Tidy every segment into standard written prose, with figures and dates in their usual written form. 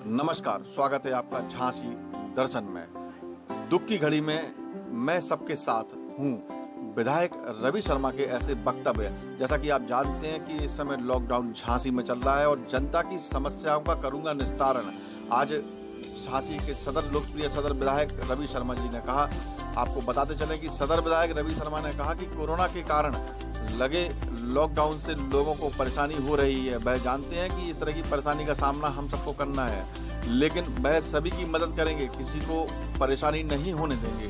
नमस्कार, स्वागत है आपका झांसी दर्शन में। दुख की घड़ी में मैं सबके साथ हूँ। विधायक रवि शर्मा के ऐसे वक्तव्य, जैसा कि आप जानते हैं कि इस समय लॉकडाउन झांसी में चल रहा है और जनता की समस्याओं का करूंगा निस्तारण। आज झांसी के सदर लोकप्रिय सदर विधायक रवि शर्मा जी ने कहा। आपको बताते चलें कि सदर विधायक रवि शर्मा ने कहा कि कोरोना के कारण लगे लॉकडाउन से लोगों को परेशानी हो रही है। वह जानते हैं कि इस तरह की परेशानी का सामना हम सबको करना है, लेकिन वह सभी की मदद करेंगे, किसी को परेशानी नहीं होने देंगे।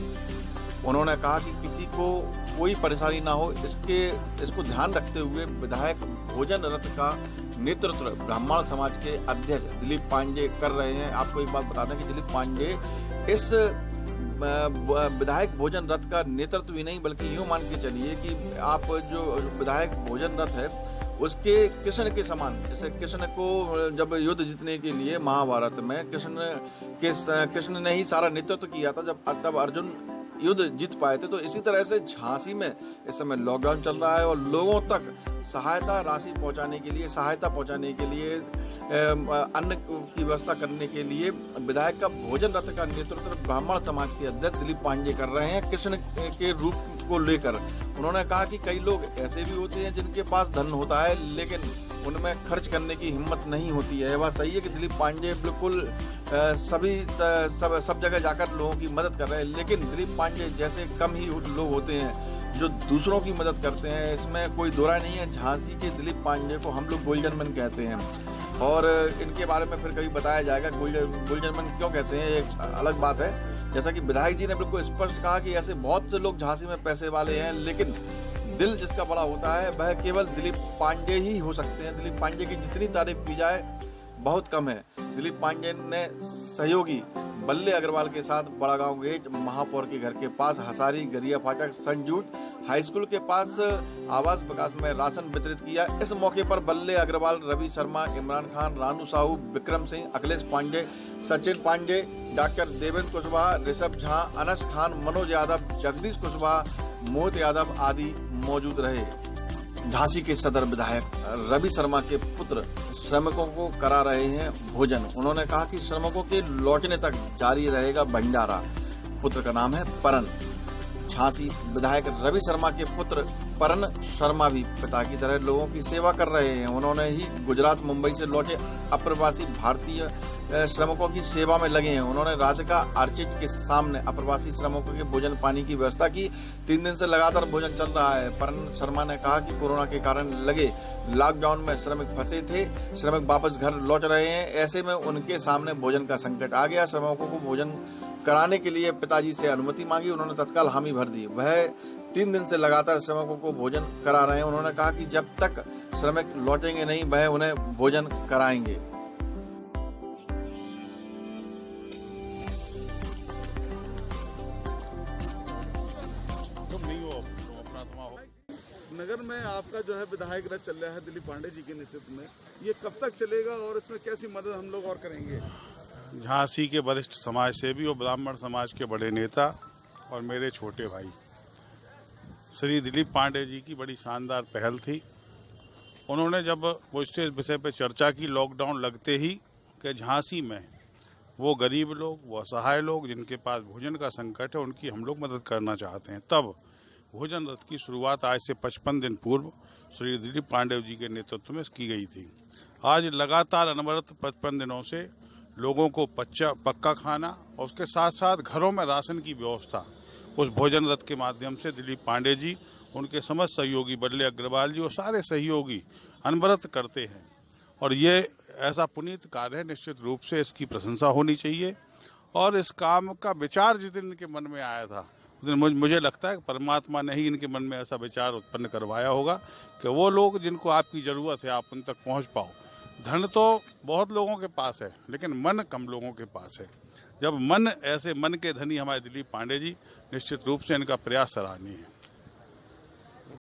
उन्होंने कहा कि किसी को कोई परेशानी ना हो, इसको ध्यान रखते हुए विधायक भोजन रथ का नेतृत्व ब्राह्मण समाज के अध्यक्ष दिलीप पांडे कर रहे हैं। आपको एक बात बता दें कि दिलीप पांडे इस विधायक भोजन रथ का नेतृत्व ही नहीं, बल्कि यूं मान के चलिए कि आप जो विधायक भोजन रथ है उसके कृष्ण के समान। जैसे कृष्ण को जब युद्ध जीतने के लिए महाभारत में कृष्ण ने ही सारा नेतृत्व किया था, तब अर्जुन युद्ध जीत पाए थे। तो इसी तरह से झांसी में इस समय लॉकडाउन चल रहा है और लोगों तक सहायता राशि पहुंचाने के लिए, सहायता पहुंचाने के लिए, अन्न की व्यवस्था करने के लिए विधायक का भोजन रथ का नेतृत्व ब्राह्मण समाज के अध्यक्ष दिलीप पांडे कर रहे हैं कृष्ण के रूप को लेकर। उन्होंने कहा कि कई लोग ऐसे भी होते हैं जिनके पास धन होता है, लेकिन उनमें खर्च करने की हिम्मत नहीं होती है। वह सही है कि दिलीप पांडे बिल्कुल सब जगह जाकर लोगों की मदद कर रहे हैं, लेकिन दिलीप पांडे जैसे कम ही लोग होते हैं जो दूसरों की मदद करते हैं, इसमें कोई दो राय नहीं है। झांसी के दिलीप पांडे को हम लोग गोल्डन मैन कहते हैं और इनके बारे में फिर कभी बताया जाएगा गोल्डन मैन क्यों कहते हैं, एक अलग बात है। जैसा कि विधायक जी ने बिल्कुल स्पष्ट कहा कि ऐसे बहुत से लोग झांसी में पैसे वाले हैं, लेकिन दिल जिसका बड़ा होता है वह केवल दिलीप पांडे ही हो सकते हैं। दिलीप पांडे की जितनी तारीफ की जाए बहुत कम है। दिलीप पांडे ने सहयोगी बल्ले अग्रवाल के साथ बड़ागांव गेट महापौर के घर के पास, हसारी गरिया फाटक, संजूट हाई स्कूल के पास आवास विकास में राशन वितरित किया। इस मौके पर बल्ले अग्रवाल, रवि शर्मा, इमरान खान, रानू साहू, विक्रम सिंह, अखिलेश पांडे, सचिन पांडे, डॉक्टर देवेंद्र कुशवाहा, ऋषभ झा, अनस खान, मनोज यादव, जगदीश कुशवाहा, मोहित यादव आदि मौजूद रहे। झांसी के सदर विधायक रवि शर्मा के पुत्र श्रमिकों को करा रहे हैं भोजन। उन्होंने कहा कि श्रमिकों के लौटने तक जारी रहेगा भंडारा। पुत्र का नाम है परन। झांसी विधायक रवि शर्मा के पुत्र परन शर्मा भी पिता की तरह लोगों की सेवा कर रहे हैं। उन्होंने ही गुजरात मुंबई से लौटे अप्रवासी भारतीय श्रमिकों की सेवा में लगे हैं। उन्होंने राधिका आर्चिड के सामने अप्रवासी श्रमिकों के भोजन पानी की व्यवस्था की। 3 दिन से लगातार भोजन चल रहा है। परन शर्मा ने कहा कि कोरोना के कारण लगे लॉकडाउन में श्रमिक फंसे थे, श्रमिक वापस घर लौट रहे हैं, ऐसे में उनके सामने भोजन का संकट आ गया। श्रमिकों को भोजन कराने के लिए पिताजी से अनुमति मांगी, उन्होंने तत्काल हामी भर दी। वह 3 दिन से लगातार श्रमिकों को भोजन करा रहे हैं। उन्होंने कहा कि जब तक श्रमिक लौटेंगे नहीं वह उन्हें भोजन कराएंगे। नगर में आपका जो है विधायक रथ चल रहा है दिलीप पांडे जी के नेतृत्व में, ये कब तक चलेगा और इसमें कैसी मदद हम लोग और करेंगे? झांसी के वरिष्ठ समाज सेवी और ब्राह्मण समाज के बड़े नेता और मेरे छोटे भाई श्री दिलीप पांडे जी की बड़ी शानदार पहल थी। उन्होंने जब मुझसे इस विषय पर चर्चा की लॉकडाउन लगते ही कि झांसी में वो गरीब लोग, वो असहाय लोग जिनके पास भोजन का संकट है, उनकी हम लोग मदद करना चाहते हैं, तब भोजन रथ की शुरुआत आज से 55 दिन पूर्व श्री दिलीप पांडे जी के नेतृत्व में की गई थी। आज लगातार अनवरत 55 दिनों से लोगों को पक्का खाना और उसके साथ साथ घरों में राशन की व्यवस्था उस भोजन रथ के माध्यम से दिलीप पांडे जी, उनके समस्त सहयोगी बल्ले अग्रवाल जी और सारे सहयोगी अनवरत करते हैं। और ये ऐसा पुनीत कार्य है, निश्चित रूप से इसकी प्रशंसा होनी चाहिए। और इस काम का विचार जिस दिन इनके मन में आया था, मुझे लगता है कि परमात्मा ने ही इनके मन में ऐसा विचार उत्पन्न करवाया होगा कि वो लोग जिनको आपकी ज़रूरत है आप उन तक पहुंच पाओ। धन तो बहुत लोगों के पास है, लेकिन मन कम लोगों के पास है। जब ऐसे मन के धनी हमारे दिलीप पांडे जी, निश्चित रूप से इनका प्रयास सराहनीय है।